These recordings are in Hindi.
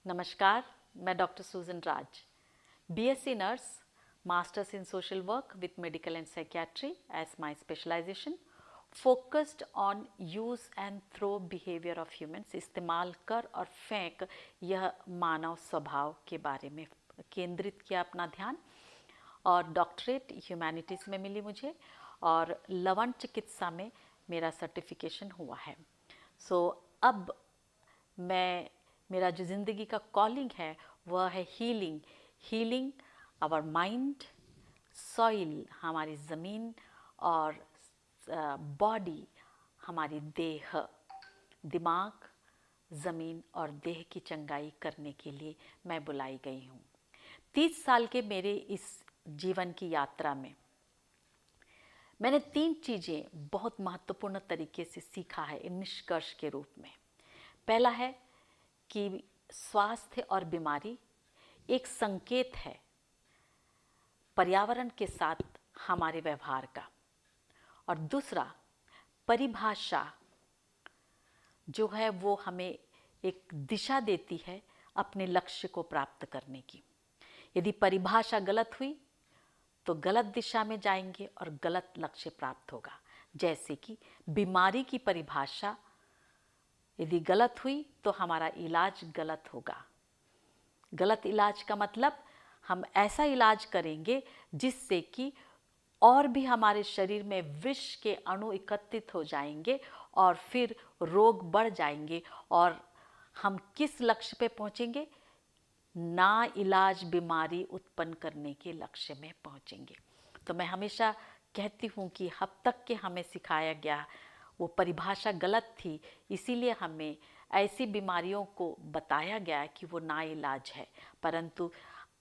नमस्कार, मैं doctor Sujan Raj, BSc nurse, masters in social work with medical and psychiatry as my specialisation, focused on use and throw behaviour of humans. इस्तेमाल कर और फेंक, यह मानव स्वभाव के बारे में केंद्रित किया अपना ध्यान। और डॉक्टरेट ह्यूमैनिटीज़ में मिली मुझे और लवण चिकित्सा में मेरा सर्टिफिकेशन हुआ है। अब मेरा जो ज़िंदगी का कॉलिंग है वह है हीलिंग आवर माइंड, सॉइल हमारी ज़मीन, और बॉडी हमारी देह, दिमाग, ज़मीन और देह की चंगाई करने के लिए मैं बुलाई गई हूँ। 30 साल के मेरे इस जीवन की यात्रा में मैंने 3 चीज़ें बहुत महत्वपूर्ण तरीके से सीखा है इन निष्कर्ष के रूप में। पहला है कि स्वास्थ्य और बीमारी एक संकेत है पर्यावरण के साथ हमारे व्यवहार का, और दूसरा, परिभाषा जो है वो हमें एक दिशा देती है अपने लक्ष्य को प्राप्त करने की। यदि परिभाषा गलत हुई तो गलत दिशा में जाएंगे और गलत लक्ष्य प्राप्त होगा। जैसे कि बीमारी की परिभाषा यदि गलत हुई तो हमारा इलाज गलत होगा। गलत इलाज का मतलब हम ऐसा इलाज करेंगे जिससे कि और भी हमारे शरीर में विष के अणु एकत्रित हो जाएंगे और फिर रोग बढ़ जाएंगे और हम किस लक्ष्य पे पहुंचेंगे? ना इलाज बीमारी उत्पन्न करने के लक्ष्य में पहुंचेंगे। तो मैं हमेशा कहती हूँ कि अब तक के हमें सिखाया गया वो परिभाषा गलत थी, इसीलिए हमें ऐसी बीमारियों को बताया गया कि वो ना इलाज है, परंतु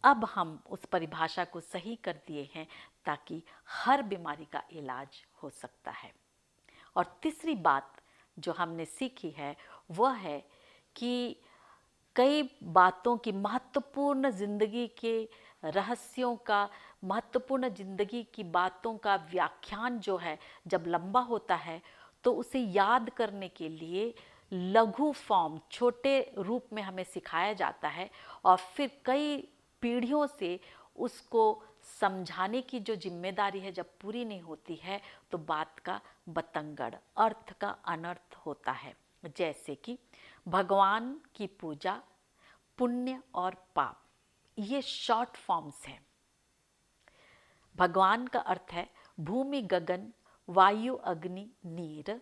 अब हम उस परिभाषा को सही कर दिए हैं ताकि हर बीमारी का इलाज हो सकता है। और तीसरी बात जो हमने सीखी है वह है कि कई बातों की महत्वपूर्ण ज़िंदगी के रहस्यों का, महत्वपूर्ण ज़िंदगी की बातों का व्याख्यान जो है जब लंबा होता है तो उसे याद करने के लिए लघु फॉर्म, छोटे रूप में हमें सिखाया जाता है और फिर कई पीढ़ियों से उसको समझाने की जो जिम्मेदारी है जब पूरी नहीं होती है तो बात का बतंगड़, अर्थ का अनर्थ होता है। जैसे कि भगवान की पूजा, पुण्य और पाप, ये शॉर्ट फॉर्म्स हैं। भगवान का अर्थ है भूमि, गगन, वायु, अग्नि, नीर।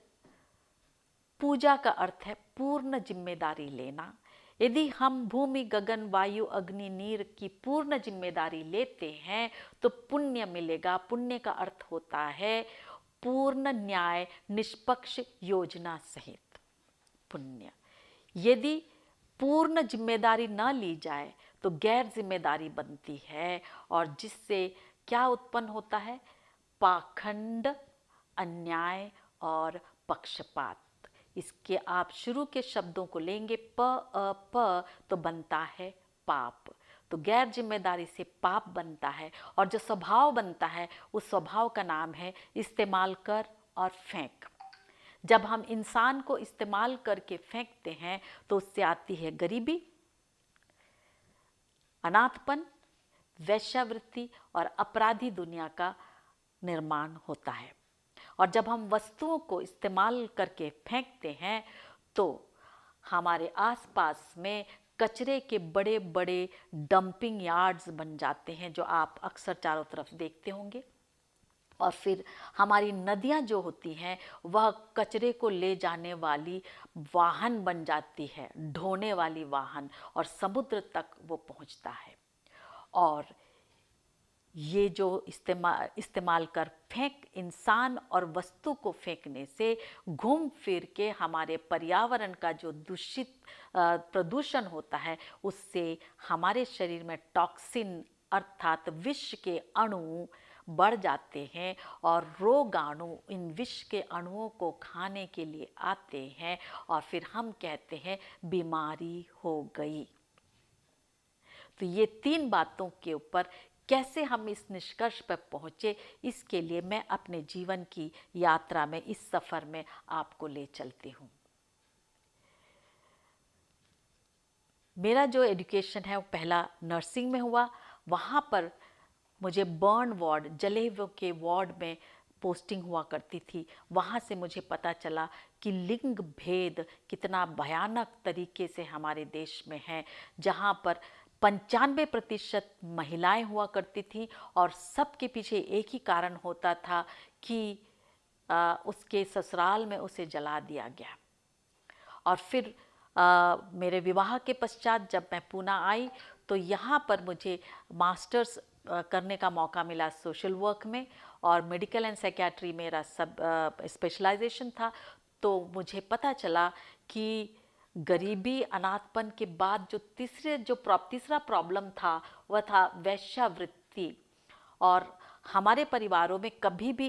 पूजा का अर्थ है पूर्ण जिम्मेदारी लेना। यदि हम भूमि, गगन, वायु, अग्नि, नीर की पूर्ण जिम्मेदारी लेते हैं तो पुण्य मिलेगा। पुण्य का अर्थ होता है पूर्ण न्याय, निष्पक्ष योजना सहित पुण्य। यदि पूर्ण जिम्मेदारी न ली जाए तो गैर जिम्मेदारी बनती है और जिससे क्या उत्पन्न होता है? पाखंड, अन्याय और पक्षपात। इसके आप शुरू के शब्दों को लेंगे प तो बनता है पाप। तो गैर जिम्मेदारी से पाप बनता है और जो स्वभाव बनता है उस स्वभाव का नाम है इस्तेमाल कर और फेंक। जब हम इंसान को इस्तेमाल करके फेंकते हैं तो उससे आती है गरीबी, अनाथपन, वैश्यावृत्ति और अपराधी दुनिया का निर्माण होता है। और जब हम वस्तुओं को इस्तेमाल करके फेंकते हैं तो हमारे आसपास में कचरे के बड़े बड़े डंपिंग यार्ड्स बन जाते हैं जो आप अक्सर चारों तरफ देखते होंगे। और फिर हमारी नदियाँ जो होती हैं वह कचरे को ले जाने वाली वाहन बन जाती है, ढोने वाली वाहन, और समुद्र तक वो पहुँचता है। और ये जो इस्तेमाल कर फेंक, इंसान और वस्तु को फेंकने से घूम फिर के हमारे पर्यावरण का जो दूषित प्रदूषण होता है उससे हमारे शरीर में टॉक्सिन अर्थात विष के अणु बढ़ जाते हैं और रोगाणु इन विष के अणुओं को खाने के लिए आते हैं और फिर हम कहते हैं बीमारी हो गई। तो ये 3 बातों के ऊपर कैसे हम इस निष्कर्ष पर पहुँचे, इसके लिए मैं अपने जीवन की यात्रा में, इस सफ़र में आपको ले चलती हूँ। मेरा जो एजुकेशन है वो पहला नर्सिंग में हुआ। वहाँ पर मुझे बर्न वार्ड, जले हुए के वार्ड में पोस्टिंग हुआ करती थी। वहाँ से मुझे पता चला कि लिंग भेद कितना भयानक तरीके से हमारे देश में है, जहाँ पर 95% महिलाएं हुआ करती थी और सबके पीछे एक ही कारण होता था कि उसके ससुराल में उसे जला दिया गया। और फिर मेरे विवाह के पश्चात जब मैं पूना आई तो यहाँ पर मुझे मास्टर्स करने का मौका मिला सोशल वर्क में, और मेडिकल एंड साइकियाट्री मेरा सब स्पेशलाइजेशन था। तो मुझे पता चला कि गरीबी, अनाथपन के बाद जो तीसरा प्रॉब्लम था वह था वेश्यावृत्ति। और हमारे परिवारों में कभी भी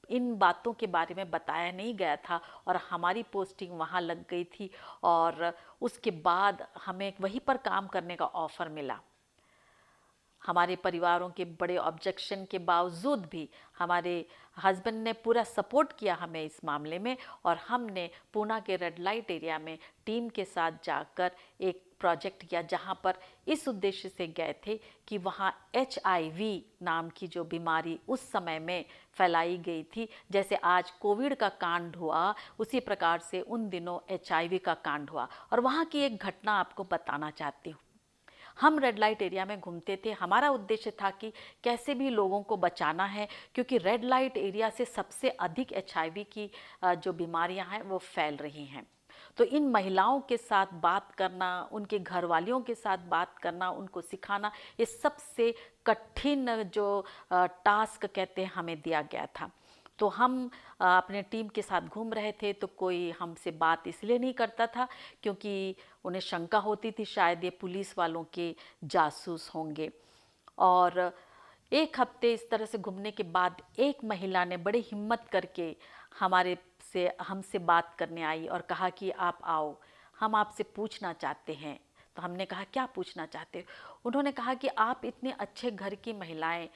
इन बातों के बारे में बताया नहीं गया था, और हमारी पोस्टिंग वहाँ लग गई थी। और उसके बाद हमें वहीं पर काम करने का ऑफ़र मिला। हमारे परिवारों के बड़े ऑब्जेक्शन के बावजूद भी हमारे हस्बैंड ने पूरा सपोर्ट किया हमें इस मामले में, और हमने पूना के रेड लाइट एरिया में टीम के साथ जाकर एक प्रोजेक्ट किया, जहाँ पर इस उद्देश्य से गए थे कि वहाँ HIV नाम की जो बीमारी उस समय में फैलाई गई थी, जैसे आज कोविड का कांड हुआ उसी प्रकार से उन दिनों HIV का कांड हुआ। और वहाँ की एक घटना आपको बताना चाहती हूँ। हम रेड लाइट एरिया में घूमते थे। हमारा उद्देश्य था कि कैसे भी लोगों को बचाना है, क्योंकि रेड लाइट एरिया से सबसे अधिक HIV की जो बीमारियां हैं वो फैल रही हैं। तो इन महिलाओं के साथ बात करना, उनके घरवालियों के साथ बात करना, उनको सिखाना, ये सबसे कठिन जो टास्क कहते हैं हमें दिया गया था। तो हम अपने टीम के साथ घूम रहे थे, तो कोई हमसे बात इसलिए नहीं करता था क्योंकि उन्हें शंका होती थी शायद ये पुलिस वालों के जासूस होंगे। और एक हफ्ते इस तरह से घूमने के बाद एक महिला ने बड़ी हिम्मत करके हमसे बात करने आई और कहा कि आप आओ, हम आपसे पूछना चाहते हैं। तो हमने कहा क्या पूछना चाहते हो? उन्होंने कहा कि आप इतने अच्छे घर की महिलाएं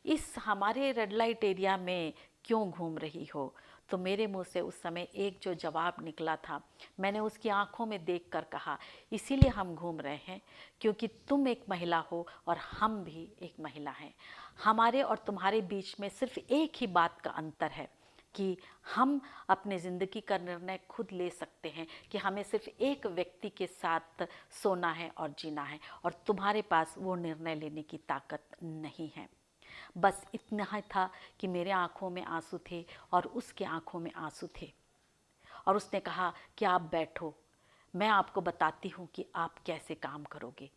इस हमारे रेड लाइट एरिया में क्यों घूम रही हो? तो मेरे मुंह से उस समय एक जो जवाब निकला था, मैंने उसकी आंखों में देखकर कहा, इसीलिए हम घूम रहे हैं क्योंकि तुम एक महिला हो और हम भी एक महिला हैं। हमारे और तुम्हारे बीच में सिर्फ एक ही बात का अंतर है कि हम अपने ज़िंदगी का निर्णय खुद ले सकते हैं कि हमें सिर्फ एक व्यक्ति के साथ सोना है और जीना है, और तुम्हारे पास वो निर्णय लेने की ताकत नहीं है। बस इतना ही था कि मेरे आंखों में आंसू थे और उसके आंखों में आंसू थे। और उसने कहा कि आप बैठो, मैं आपको बताती हूँ कि आप कैसे काम करोगे।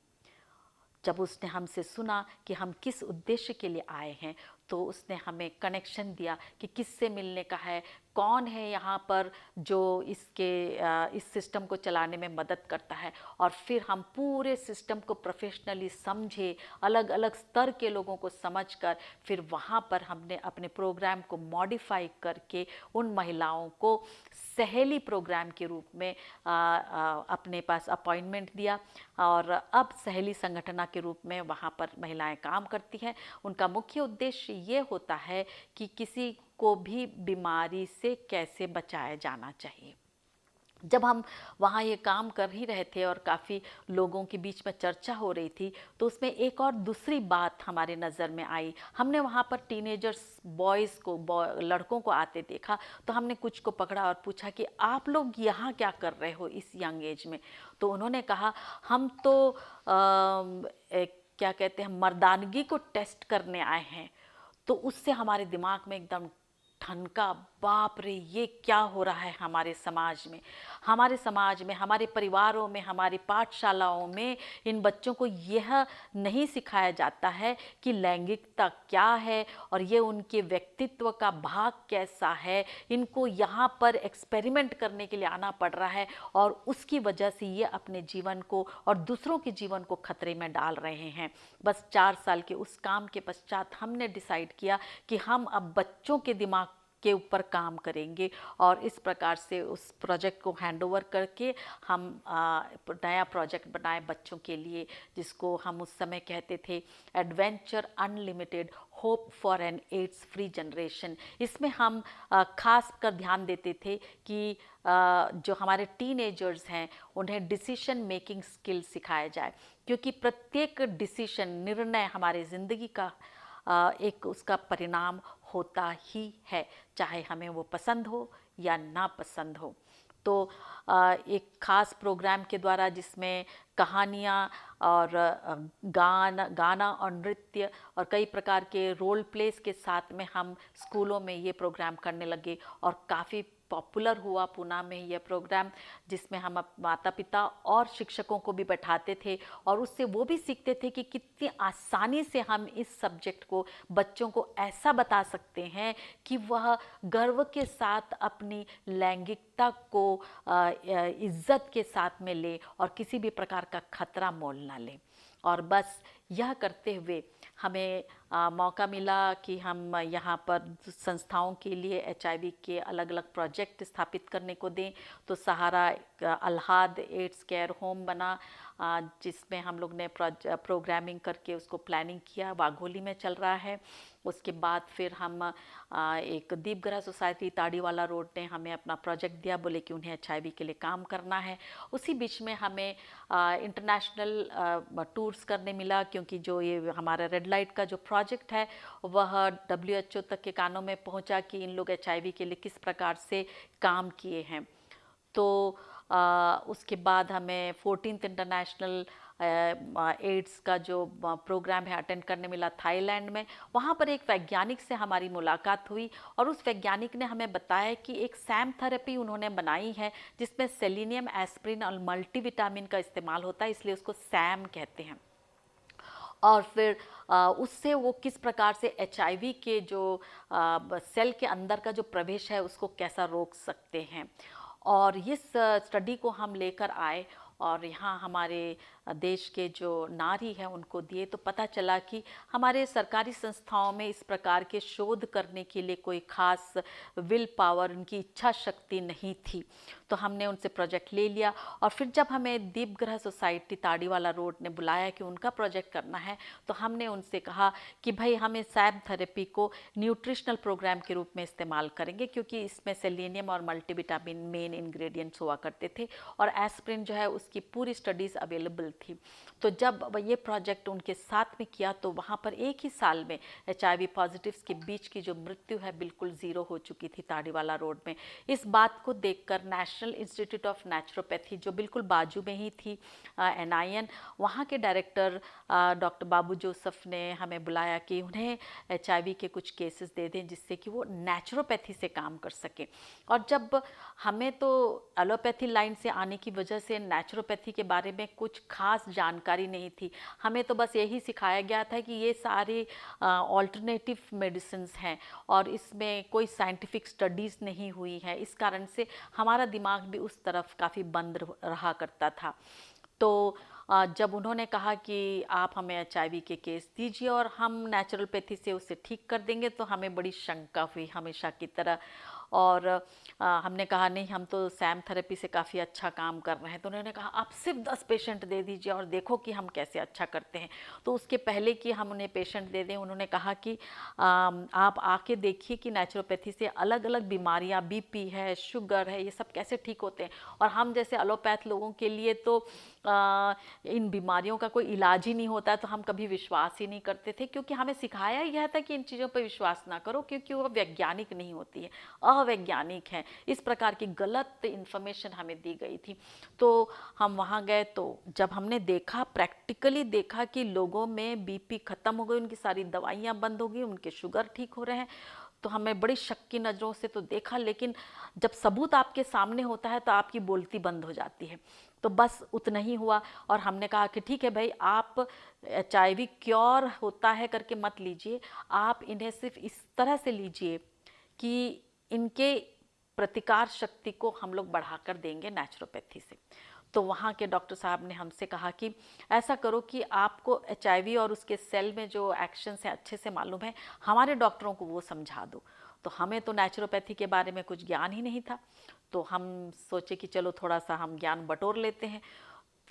जब उसने हमसे सुना कि हम किस उद्देश्य के लिए आए हैं, तो उसने हमें कनेक्शन दिया कि किससे मिलने का है, कौन है यहाँ पर जो इस सिस्टम को चलाने में मदद करता है। और फिर हम पूरे सिस्टम को प्रोफेशनली समझे, अलग अलग स्तर के लोगों को समझकर फिर वहाँ पर हमने अपने प्रोग्राम को मॉडिफाई करके उन महिलाओं को सहेली प्रोग्राम के रूप में अपने पास अपॉइंटमेंट दिया। और अब सहेली संगठन के रूप में वहाँ पर महिलाएं काम करती हैं। उनका मुख्य उद्देश्य ये होता है कि किसी को भी बीमारी से कैसे बचाया जाना चाहिए। जब हम वहाँ ये काम कर ही रहे थे और काफ़ी लोगों के बीच में चर्चा हो रही थी, तो उसमें एक और दूसरी बात हमारे नज़र में आई। हमने वहाँ पर टीनेजर्स लड़कों को आते देखा, तो हमने कुछ को पकड़ा और पूछा कि आप लोग यहाँ क्या कर रहे हो इस यंग एज में? तो उन्होंने कहा हम तो क्या कहते हैं, मर्दानगी को टेस्ट करने आए हैं। तो उससे हमारे दिमाग में एकदम ठनका, बाप रे, ये क्या हो रहा है हमारे समाज में, हमारे परिवारों में, हमारी पाठशालाओं में इन बच्चों को यह नहीं सिखाया जाता है कि लैंगिकता क्या है और ये उनके व्यक्तित्व का भाग कैसा है। इनको यहाँ पर एक्सपेरिमेंट करने के लिए आना पड़ रहा है, और उसकी वजह से ये अपने जीवन को और दूसरों के जीवन को खतरे में डाल रहे हैं। बस 4 साल के उस काम के पश्चात हमने डिसाइड किया कि हम अब बच्चों के दिमाग के ऊपर काम करेंगे, और इस प्रकार से उस प्रोजेक्ट को हैंडओवर करके हम नया प्रोजेक्ट बनाए बच्चों के लिए, जिसको हम उस समय कहते थे adventure unlimited hope for an AIDS free generation. इसमें हम खास कर ध्यान देते थे कि जो हमारे टीनेजर्स हैं उन्हें डिसीजन मेकिंग स्किल सिखाया जाए, क्योंकि प्रत्येक डिसीजन, निर्णय हमारे ज़िंदगी का एक उसका परिणाम होता ही है, चाहे हमें वो पसंद हो या ना पसंद हो। तो एक ख़ास प्रोग्राम के द्वारा जिसमें कहानियाँ और गाना और नृत्य और कई प्रकार के रोल प्लेस के साथ में हम स्कूलों में ये प्रोग्राम करने लगे और काफ़ी पॉपुलर हुआ पूना में यह प्रोग्राम, जिसमें हम माता पिता और शिक्षकों को भी बैठाते थे और उससे वो भी सीखते थे कि कितनी आसानी से हम इस सब्जेक्ट को बच्चों को ऐसा बता सकते हैं कि वह गर्व के साथ अपनी लैंगिकता को इज्जत के साथ में ले और किसी भी प्रकार का खतरा मोल ना ले। और बस यह करते हुए हमें मौका मिला कि हम यहाँ पर संस्थाओं के लिए HIV के अलग अलग प्रोजेक्ट स्थापित करने को दें। तो सहारा अल्हाद एड्स केयर होम बना, जिसमें हम लोग ने प्रोग्रामिंग करके उसको प्लानिंग किया, वाघोली में चल रहा है। उसके बाद फिर हम एक दीपगृह सोसाइटी ताड़ीवाला रोड ने हमें अपना प्रोजेक्ट दिया, बोले कि उन्हें HIV के लिए काम करना है। उसी बीच में हमें इंटरनेशनल टूर्स करने मिला, क्योंकि जो ये हमारा रेड लाइट का जो प्रोजेक्ट है वह WHO तक के कानों में पहुंचा कि इन लोग HIV के लिए किस प्रकार से काम किए हैं। तो उसके बाद हमें 14th इंटरनेशनल एड्स का जो प्रोग्राम है अटेंड करने मिला थाईलैंड में। वहाँ पर एक वैज्ञानिक से हमारी मुलाकात हुई और उस वैज्ञानिक ने हमें बताया कि एक सैम थेरेपी उन्होंने बनाई है जिसमें सेलिनियम, एस्प्रिन और मल्टीविटामिन का इस्तेमाल होता है, इसलिए उसको सैम कहते हैं। और फिर उससे वो किस प्रकार से HIV के जो सेल के अंदर का जो प्रवेश है उसको कैसा रोक सकते हैं। और इस स्टडी को हम लेकर आए और यहाँ हमारे देश के जो नारी हैं उनको दिए, तो पता चला कि हमारे सरकारी संस्थाओं में इस प्रकार के शोध करने के लिए कोई खास विल पावर, उनकी इच्छा शक्ति नहीं थी। तो हमने उनसे प्रोजेक्ट ले लिया और फिर जब हमें दीपगृह सोसाइटी ताड़ीवाला रोड ने बुलाया कि उनका प्रोजेक्ट करना है, तो हमने उनसे कहा कि भाई हम इस सैम थेरेपी को न्यूट्रिशनल प्रोग्राम के रूप में इस्तेमाल करेंगे, क्योंकि इसमें सेलेनियम और मल्टीविटामिन मेन इंग्रेडिएंट्स हुआ करते थे और एस्प्रिन जो है उसकी पूरी स्टडीज़ अवेलेबल थी। तो जब ये प्रोजेक्ट उनके साथ में किया तो वहाँ पर एक ही साल में HIV पॉजिटिव्स के बीच की जो मृत्यु है बिल्कुल ज़ीरो हो चुकी थी ताड़ीवाला रोड में। इस बात को देखकर नेशनल इंस्टीट्यूट ऑफ नेचुरोपैथी जो बिल्कुल बाजू में ही थी, NIN, वहाँ के डायरेक्टर डॉक्टर बाबू जोसेफ ने हमें बुलाया कि उन्हें HIV के कुछ केसेस दे दें जिससे कि वो नेचुरोपैथी से काम कर सकें। और जब हमें तो एलोपैथी लाइन से आने की वजह से नेचुरोपैथी के बारे में कुछ खास जानकारी नहीं थी, हमें तो बस यही सिखाया गया था कि ये सारे ऑल्टरनेटिव मेडिसिन्स हैं और इसमें कोई साइंटिफिक स्टडीज़ नहीं हुई है, इस कारण से हमारा दिमाग भी उस तरफ काफ़ी बंद रहा करता था। तो जब उन्होंने कहा कि आप हमें HIV के केस दीजिए और हम नेचुरोपैथी से उसे ठीक कर देंगे, तो हमें बड़ी शंका हुई हमेशा की तरह। और हमने कहा नहीं, हम तो सैम थेरेपी से काफ़ी अच्छा काम कर रहे हैं। तो उन्होंने कहा आप सिर्फ 10 पेशेंट दे दीजिए और देखो कि हम कैसे अच्छा करते हैं। तो उसके पहले कि हम उन्हें पेशेंट दे दें, उन्होंने कहा कि आप आके देखिए कि नेचुरोपैथी से अलग अलग बीमारियां, BP है, शुगर है, ये सब कैसे ठीक होते हैं। और हम जैसे एलोपैथ लोगों के लिए तो इन बीमारियों का कोई इलाज ही नहीं होता है, तो हम कभी विश्वास ही नहीं करते थे, क्योंकि हमें सिखाया यह था कि इन चीज़ों पर विश्वास ना करो क्योंकि वो वैज्ञानिक नहीं होती है, अवैज्ञानिक हैं। इस प्रकार की गलत इन्फॉर्मेशन हमें दी गई थी। तो हम वहाँ गए तो जब हमने देखा, प्रैक्टिकली देखा कि लोगों में BP ख़त्म हो गई, उनकी सारी दवाइयाँ बंद हो गई, उनके शुगर ठीक हो रहे हैं, तो हमें बड़ी शक की नज़रों से तो देखा। लेकिन जब सबूत आपके सामने होता है तो आपकी बोलती बंद हो जाती है। तो बस उतना ही हुआ और हमने कहा कि ठीक है भाई, आप HIV क्योर होता है करके मत लीजिए, आप इन्हें सिर्फ इस तरह से लीजिए कि इनके प्रतिकार शक्ति को हम लोग बढ़ाकर देंगे नेचुरोपैथी से। तो वहाँ के डॉक्टर साहब ने हमसे कहा कि ऐसा करो कि आपको HIV और उसके सेल में जो एक्शंस हैं अच्छे से मालूम है, हमारे डॉक्टरों को वो समझा दो। तो हमें तो नेचुरोपैथी के बारे में कुछ ज्ञान ही नहीं था, तो हम सोचे कि चलो थोड़ा सा हम ज्ञान बटोर लेते हैं।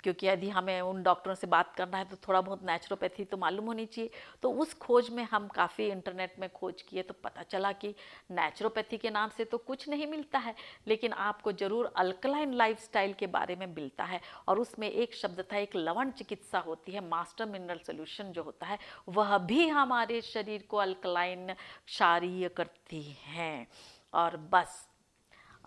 क्योंकि यदि हमें उन डॉक्टरों से बात करना है तो थोड़ा बहुत नेचुरोपैथी तो मालूम होनी चाहिए। तो उस खोज में हम काफ़ी इंटरनेट में खोज किए तो पता चला कि नेचुरोपैथी के नाम से तो कुछ नहीं मिलता है, लेकिन आपको ज़रूर अल्कलाइन लाइफस्टाइल के बारे में मिलता है। और उसमें एक शब्द था, एक लवण चिकित्सा होती है, मास्टर मिनरल सोल्यूशन जो होता है वह भी हमारे शरीर को अल्कलाइन क्षारीय करती हैं। और बस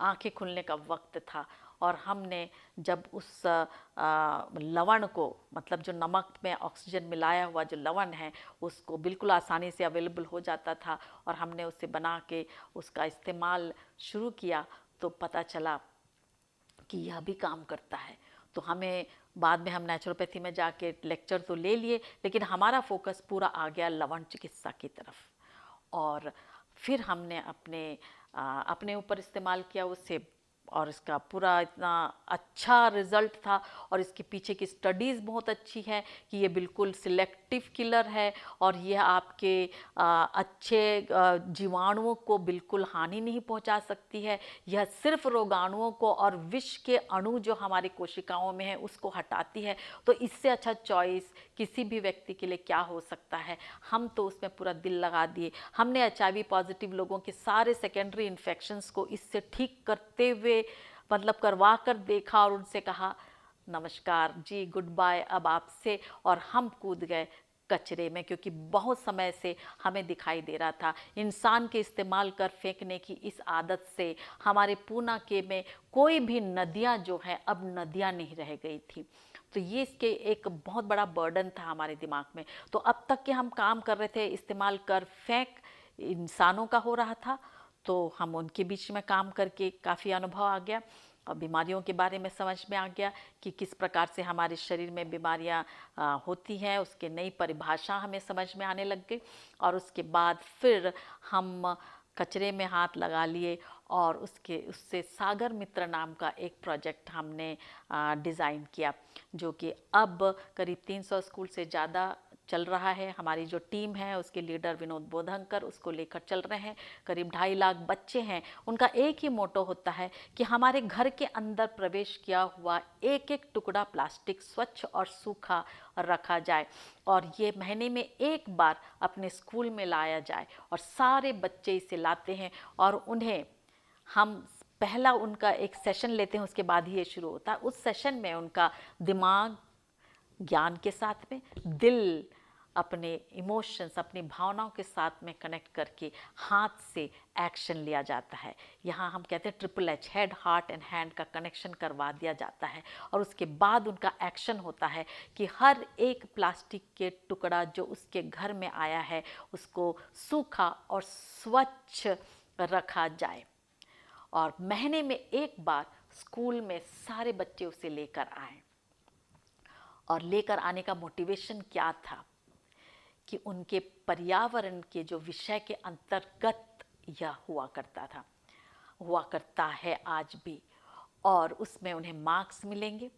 आंखें खुलने का वक्त था और हमने जब उस लवण को, मतलब जो नमक में ऑक्सीजन मिलाया हुआ जो लवण है, उसको बिल्कुल आसानी से अवेलेबल हो जाता था और हमने उसे बना के उसका इस्तेमाल शुरू किया तो पता चला कि यह भी काम करता है। तो हमें बाद में हम नेचुरोपैथी में जाके लेक्चर तो ले लिए, लेकिन हमारा फोकस पूरा आ गया लवण चिकित्सा की तरफ। और फिर हमने अपने ऊपर इस्तेमाल किया उसे, और इसका पूरा इतना अच्छा रिजल्ट था। और इसके पीछे की स्टडीज़ बहुत अच्छी है कि ये बिल्कुल सिलेक्टिव किलर है और यह आपके अच्छे जीवाणुओं को बिल्कुल हानि नहीं पहुंचा सकती है। यह सिर्फ रोगाणुओं को और विष के अणु जो हमारी कोशिकाओं में है उसको हटाती है। तो इससे अच्छा चॉइस किसी भी व्यक्ति के लिए क्या हो सकता है। हम तो उसमें पूरा दिल लगा दिए। हमने HIV पॉजिटिव लोगों के सारे सेकेंडरी इन्फेक्शंस को इससे ठीक करते हुए, मतलब करवा कर देखा और उनसे कहा नमस्कार जी, गुड बाय अब आपसे। और हम कूद गए कचरे में, क्योंकि बहुत समय से हमें दिखाई दे रहा था इंसान के इस्तेमाल कर फेंकने की इस आदत से हमारे पूना के में कोई भी नदियां जो हैं अब नदियां नहीं रह गई थी। तो ये इसके एक बहुत बड़ा बर्डन था हमारे दिमाग में। तो अब तक के हम काम कर रहे थे इस्तेमाल कर फेंक इंसानों का हो रहा था, तो हम उनके बीच में काम करके काफ़ी अनुभव आ गया और बीमारियों के बारे में समझ में आ गया कि किस प्रकार से हमारे शरीर में बीमारियां होती हैं। उसके नई परिभाषा हमें समझ में आने लग गई। और उसके बाद फिर हम कचरे में हाथ लगा लिए और उससे सागर मित्र नाम का एक प्रोजेक्ट हमने डिज़ाइन किया, जो कि अब करीब 300 स्कूल से ज़्यादा चल रहा है। हमारी जो टीम है उसके लीडर विनोद बोधंकर उसको लेकर चल रहे हैं। करीब 2.5 लाख बच्चे हैं। उनका एक ही मोटो होता है कि हमारे घर के अंदर प्रवेश किया हुआ एक एक टुकड़ा प्लास्टिक स्वच्छ और सूखा रखा जाए और ये महीने में एक बार अपने स्कूल में लाया जाए। और सारे बच्चे इसे लाते हैं और उन्हें हम पहला उनका एक सेशन लेते हैं, उसके बाद ही ये शुरू होता है। उस सेशन में उनका दिमाग ज्ञान के साथ में दिल अपने इमोशंस, अपनी भावनाओं के साथ में कनेक्ट करके हाथ से एक्शन लिया जाता है। यहाँ हम कहते हैं HHH, head heart and hand का कनेक्शन करवा दिया जाता है। और उसके बाद उनका एक्शन होता है कि हर एक प्लास्टिक के टुकड़ा जो उसके घर में आया है उसको सूखा और स्वच्छ रखा जाए। और महीने में एक बार स्कूल में सारे बच्चे उसे लेकर आए। और लेकर आने का मोटिवेशन क्या था कि उनके पर्यावरण के जो विषय के अंतर्गत यह हुआ करता है आज भी, और उसमें उन्हें मार्क्स मिलेंगे।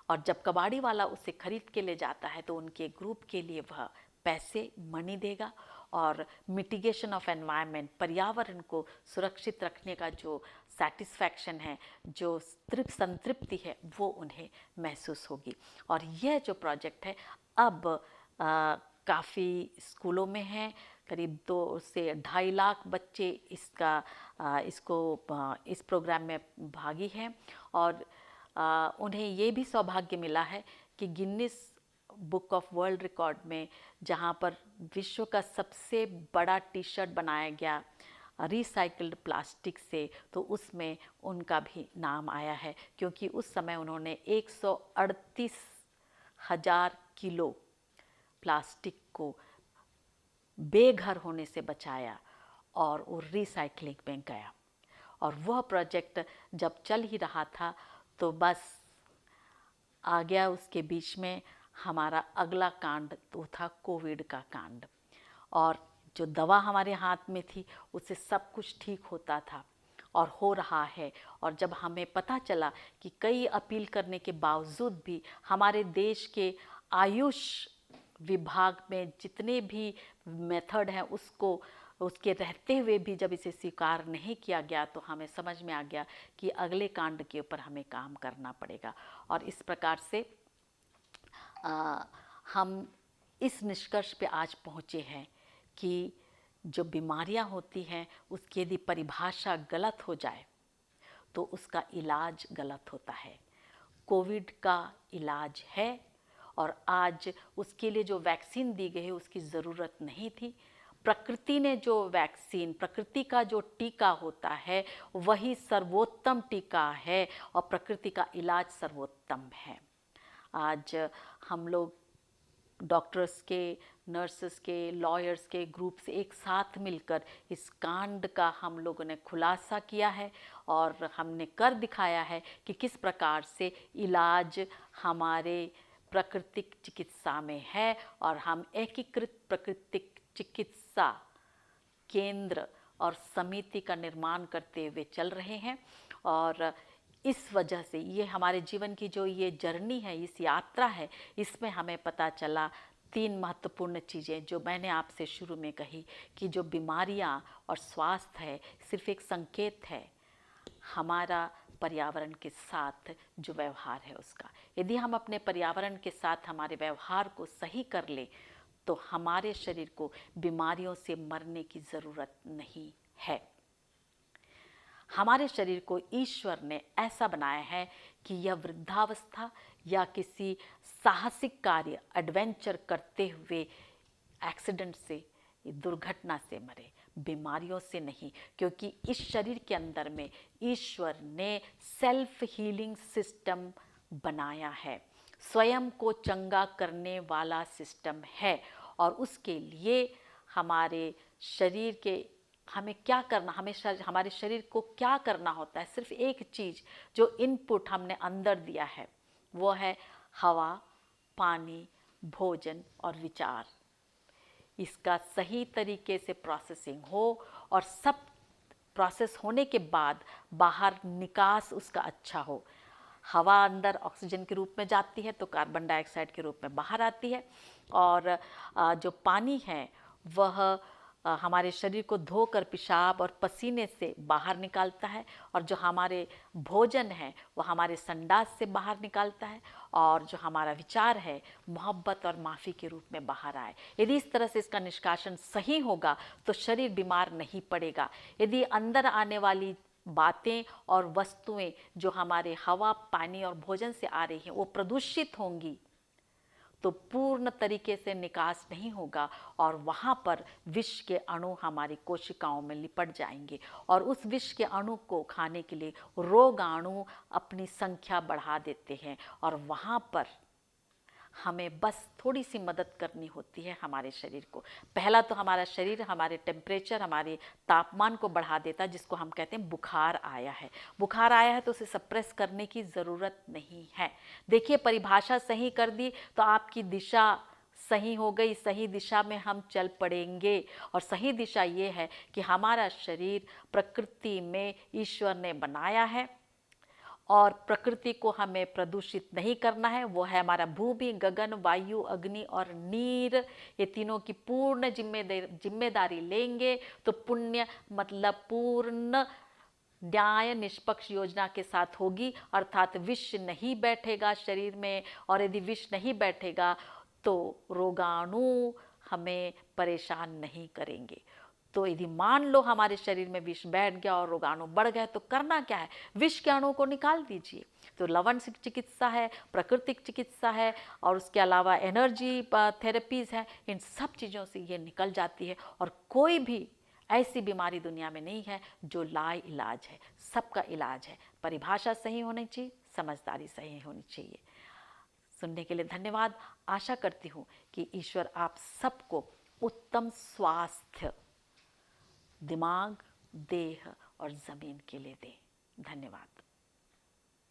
और जब कबाड़ी वाला उसे खरीद के ले जाता है तो उनके ग्रुप के लिए वह पैसे मनी देगा और मिटिगेशन ऑफ एनवायरनमेंट, पर्यावरण को सुरक्षित रखने का जो सेटिस्फैक्शन है, जो संतृप्ति है, वो उन्हें महसूस होगी। और यह जो प्रोजेक्ट है अब काफ़ी स्कूलों में है। करीब 2 से 2.5 लाख बच्चे इस प्रोग्राम में भागी हैं। और उन्हें ये भी सौभाग्य मिला है कि Guinness book of world record में, जहाँ पर विश्व का सबसे बड़ा टी शर्ट बनाया गया रिसाइकल्ड प्लास्टिक से, तो उसमें उनका भी नाम आया है, क्योंकि उस समय उन्होंने 138,000 किलो प्लास्टिक को बेघर होने से बचाया और वो रिसाइकलिंग में गया। और वह प्रोजेक्ट जब चल ही रहा था तो बस आ गया उसके बीच में हमारा अगला कांड, तो था कोविड का कांड। और जो दवा हमारे हाथ में थी उससे सब कुछ ठीक होता था और हो रहा है। और जब हमें पता चला कि कई अपील करने के बावजूद भी हमारे देश के आयुष विभाग में जितने भी मेथड हैं उसके रहते हुए भी जब इसे स्वीकार नहीं किया गया, तो हमें समझ में आ गया कि अगले कांड के ऊपर हमें काम करना पड़ेगा। और इस प्रकार से हम इस निष्कर्ष पे आज पहुँचे हैं कि जो बीमारियां होती हैं उसकी यदि परिभाषा गलत हो जाए तो उसका इलाज गलत होता है। कोविड का इलाज है और आज उसके लिए जो वैक्सीन दी गई है उसकी ज़रूरत नहीं थी। प्रकृति ने जो वैक्सीन, प्रकृति का जो टीका होता है वही सर्वोत्तम टीका है और प्रकृति का इलाज सर्वोत्तम है। आज हम लोग डॉक्टर्स के, नर्सेस के, लॉयर्स के ग्रुप से एक साथ मिलकर इस कांड का हम लोगों ने खुलासा किया है और हमने कर दिखाया है कि किस प्रकार से इलाज हमारे प्राकृतिक चिकित्सा में है और हम एकीकृत प्राकृतिक चिकित्सा केंद्र और समिति का निर्माण करते हुए चल रहे हैं। और इस वजह से ये हमारे जीवन की जो ये जर्नी है, इस यात्रा है, इसमें हमें पता चला 3 महत्वपूर्ण चीज़ें जो मैंने आपसे शुरू में कही कि जो बीमारियां और स्वास्थ्य है सिर्फ एक संकेत है हमारा पर्यावरण के साथ जो व्यवहार है उसका। यदि हम अपने पर्यावरण के साथ हमारे व्यवहार को सही कर लें तो हमारे शरीर को बीमारियों से मरने की ज़रूरत नहीं है। हमारे शरीर को ईश्वर ने ऐसा बनाया है कि यह वृद्धावस्था या किसी साहसिक कार्य, एडवेंचर करते हुए एक्सीडेंट से, दुर्घटना से मरे, बीमारियों से नहीं। क्योंकि इस शरीर के अंदर में ईश्वर ने सेल्फ हीलिंग सिस्टम बनाया है, स्वयं को चंगा करने वाला सिस्टम है। और उसके लिए हमारे शरीर के हमें क्या करना, हमारे शरीर को क्या करना होता है, सिर्फ एक चीज़ जो इनपुट हमने अंदर दिया है वो है हवा, पानी, भोजन और विचार। इसका सही तरीके से प्रोसेसिंग हो और सब प्रोसेस होने के बाद बाहर निकास उसका अच्छा हो। हवा अंदर ऑक्सीजन के रूप में जाती है तो कार्बन डाइऑक्साइड के रूप में बाहर आती है। और जो पानी है वह हमारे शरीर को धोकर पेशाब और पसीने से बाहर निकालता है। और जो हमारे भोजन है वह हमारे संडास से बाहर निकालता है। और जो हमारा विचार है मोहब्बत और माफ़ी के रूप में बाहर आए। यदि इस तरह से इसका निष्कासन सही होगा तो शरीर बीमार नहीं पड़ेगा। यदि अंदर आने वाली बातें और वस्तुएं जो हमारे हवा, पानी और भोजन से आ रही हैं वो प्रदूषित होंगी तो पूर्ण तरीके से निकास नहीं होगा और वहाँ पर विष के अणु हमारी कोशिकाओं में लिपट जाएंगे और उस विष के अणु को खाने के लिए रोगाणु अपनी संख्या बढ़ा देते हैं। और वहाँ पर हमें बस थोड़ी सी मदद करनी होती है हमारे शरीर को। पहला तो हमारा शरीर हमारे टेम्परेचर, हमारे तापमान को बढ़ा देता है, जिसको हम कहते हैं बुखार आया है। बुखार आया है तो उसे सप्रेस करने की ज़रूरत नहीं है। देखिए, परिभाषा सही कर दी तो आपकी दिशा सही हो गई, सही दिशा में हम चल पड़ेंगे। और सही दिशा ये है कि हमारा शरीर प्रकृति में ईश्वर ने बनाया है और प्रकृति को हमें प्रदूषित नहीं करना है। वो है हमारा भूमि, गगन, वायु, अग्नि और नीर। ये तीनों की पूर्ण जिम्मेदारी लेंगे तो पुण्य मतलब पूर्ण न्याय निष्पक्ष योजना के साथ होगी। अर्थात विष नहीं बैठेगा शरीर में और यदि विष नहीं बैठेगा तो रोगाणु हमें परेशान नहीं करेंगे। तो यदि मान लो हमारे शरीर में विष बैठ गया और रोगाणु बढ़ गए तो करना क्या है, विष के अणु को निकाल दीजिए। तो लवण चिकित्सा है, प्राकृतिक चिकित्सा है और उसके अलावा एनर्जी थेरेपीज़ हैं। इन सब चीज़ों से ये निकल जाती है और कोई भी ऐसी बीमारी दुनिया में नहीं है जो लाइलाज है। सबका इलाज है। परिभाषा सही होनी चाहिए, समझदारी सही होनी चाहिए। सुनने के लिए धन्यवाद। आशा करती हूँ कि ईश्वर आप सबको उत्तम स्वास्थ्य दिमाग, देह और ज़मीन के लिए दे। धन्यवाद।